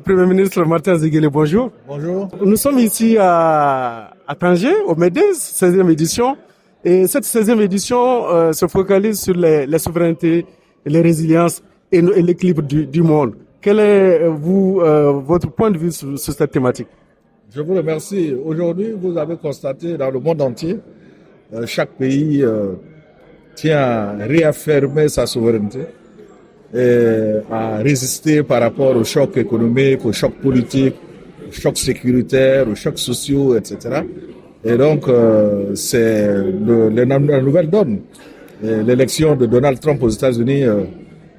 Premier ministre Martin Ziguélé, bonjour. Bonjour. Nous sommes ici à Tanger, au MEDES, 16e édition. Et cette 16e édition se focalise sur les souverainetés, les résiliences et l'équilibre du monde. Quel est votre point de vue sur cette thématique? Je vous remercie. Aujourd'hui, vous avez constaté dans le monde entier, chaque pays tient à réaffirmer sa souveraineté et à résister par rapport aux chocs économiques, aux chocs politiques, aux chocs sécuritaires, aux chocs sociaux, etc. Et donc, c'est la nouvelle donne. L'élection de Donald Trump aux États-Unis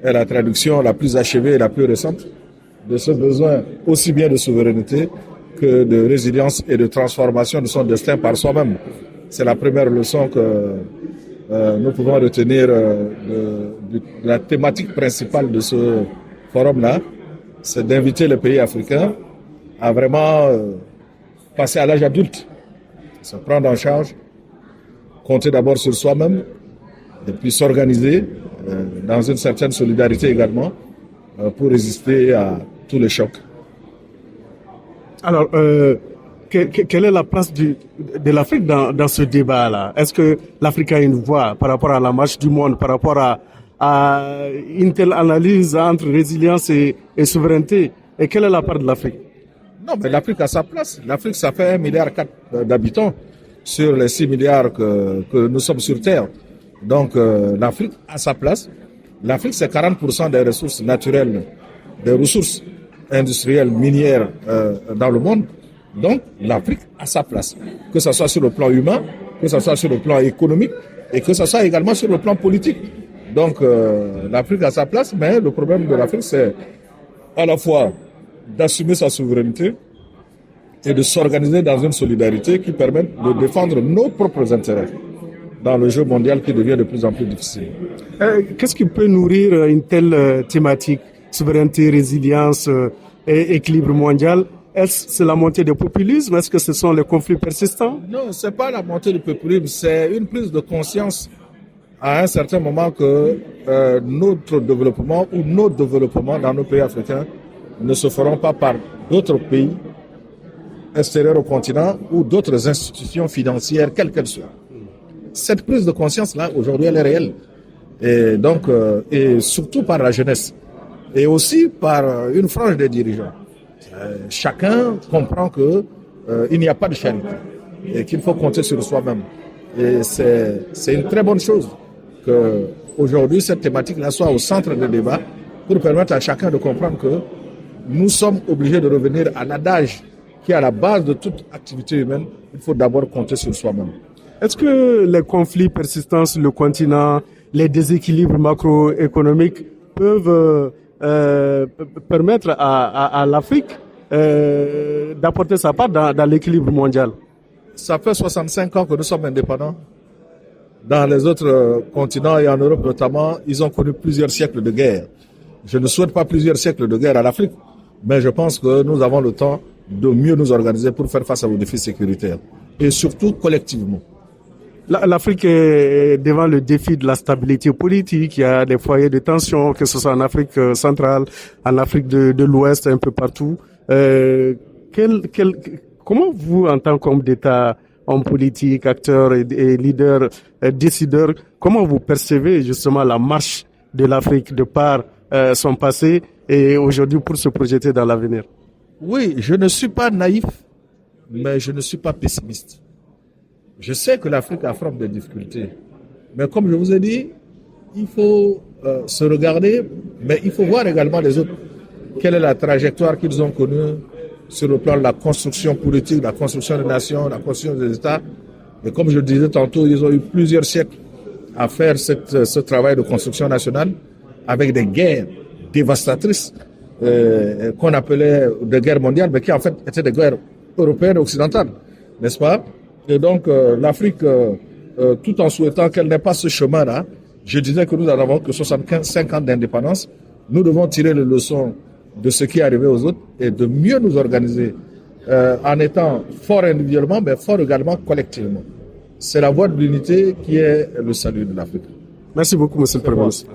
est la traduction la plus achevée et la plus récente de ce besoin aussi bien de souveraineté que de résilience et de transformation de son destin par soi-même. C'est la première leçon que nous pouvons retenir de la thématique principale de ce forum-là, c'est d'inviter les pays africains à vraiment passer à l'âge adulte, se prendre en charge, compter d'abord sur soi-même et puis s'organiser dans une certaine solidarité également pour résister à tous les chocs. Alors, quelle est la place de l'Afrique dans ce débat-là? Est-ce que l'Afrique a une voix par rapport à la marche du monde, par rapport à une telle analyse entre résilience et souveraineté? Et quelle est la part de l'Afrique? Non, mais l'Afrique a sa place. L'Afrique, ça fait 1,4 milliard d'habitants sur les 6 milliards que nous sommes sur Terre. Donc, l'Afrique a sa place. L'Afrique, c'est 40% des ressources naturelles, des ressources industrielles, minières dans le monde. Donc, l'Afrique a sa place. Que ce soit sur le plan humain, que ce soit sur le plan économique et que ce soit également sur le plan politique. Donc, l'Afrique a sa place, mais le problème de l'Afrique, c'est à la fois d'assumer sa souveraineté et de s'organiser dans une solidarité qui permette de défendre nos propres intérêts dans le jeu mondial qui devient de plus en plus difficile. Qu'est-ce qui peut nourrir une telle thématique, souveraineté, résilience et équilibre mondial? Est-ce que c'est la montée du populisme? Est-ce que ce sont les conflits persistants? Non, c'est pas la montée du populisme, c'est une prise de conscience à un certain moment que notre développement ou nos développements dans nos pays africains ne se feront pas par d'autres pays extérieurs au continent ou d'autres institutions financières, quelles qu'elles soient. Cette prise de conscience-là, aujourd'hui, elle est réelle. Et donc, et surtout par la jeunesse. Et aussi par une frange des dirigeants. Chacun comprend que il n'y a pas de charité et qu'il faut compter sur soi-même. Et c'est une très bonne chose que aujourd'hui cette thématique-là soit au centre des débats pour permettre à chacun de comprendre que nous sommes obligés de revenir à l'adage qui est à la base de toute activité humaine. Il faut d'abord compter sur soi-même. Est-ce que les conflits persistants sur le continent, les déséquilibres macroéconomiques peuvent permettre à l'Afrique d'apporter sa part dans l'équilibre mondial? Ça fait 65 ans que nous sommes indépendants. Dans les autres continents et en Europe notamment, ils ont connu plusieurs siècles de guerre. Je ne souhaite pas plusieurs siècles de guerre à l'Afrique, mais je pense que nous avons le temps de mieux nous organiser pour faire face aux défis sécuritaires et surtout collectivement. L'Afrique est devant le défi de la stabilité politique. Il y a des foyers de tension, que ce soit en Afrique centrale, en Afrique de l'Ouest, un peu partout. Comment vous, en tant qu'homme d'État, homme politique, acteur et leader, décideur, comment vous percevez justement la marche de l'Afrique de par son passé et aujourd'hui pour se projeter dans l'avenir? Oui, je ne suis pas naïf, mais je ne suis pas pessimiste. Je sais que l'Afrique affronte des difficultés, mais comme je vous ai dit, il faut se regarder, mais il faut voir également les autres. Quelle est la trajectoire qu'ils ont connue sur le plan de la construction politique, la construction des nations, la construction des États. Et comme je le disais tantôt, ils ont eu plusieurs siècles à faire ce travail de construction nationale avec des guerres dévastatrices qu'on appelait des guerres mondiales, mais qui en fait étaient des guerres européennes et occidentales, n'est-ce pas? Et donc l'Afrique, tout en souhaitant qu'elle n'ait pas ce chemin-là, je disais que nous n'avons que 75 ans d'indépendance. Nous devons tirer les leçons de ce qui est arrivé aux autres et de mieux nous organiser en étant forts individuellement, mais forts également collectivement. C'est la voie de l'unité qui est le salut de l'Afrique. Merci beaucoup, Monsieur le Premier ministre.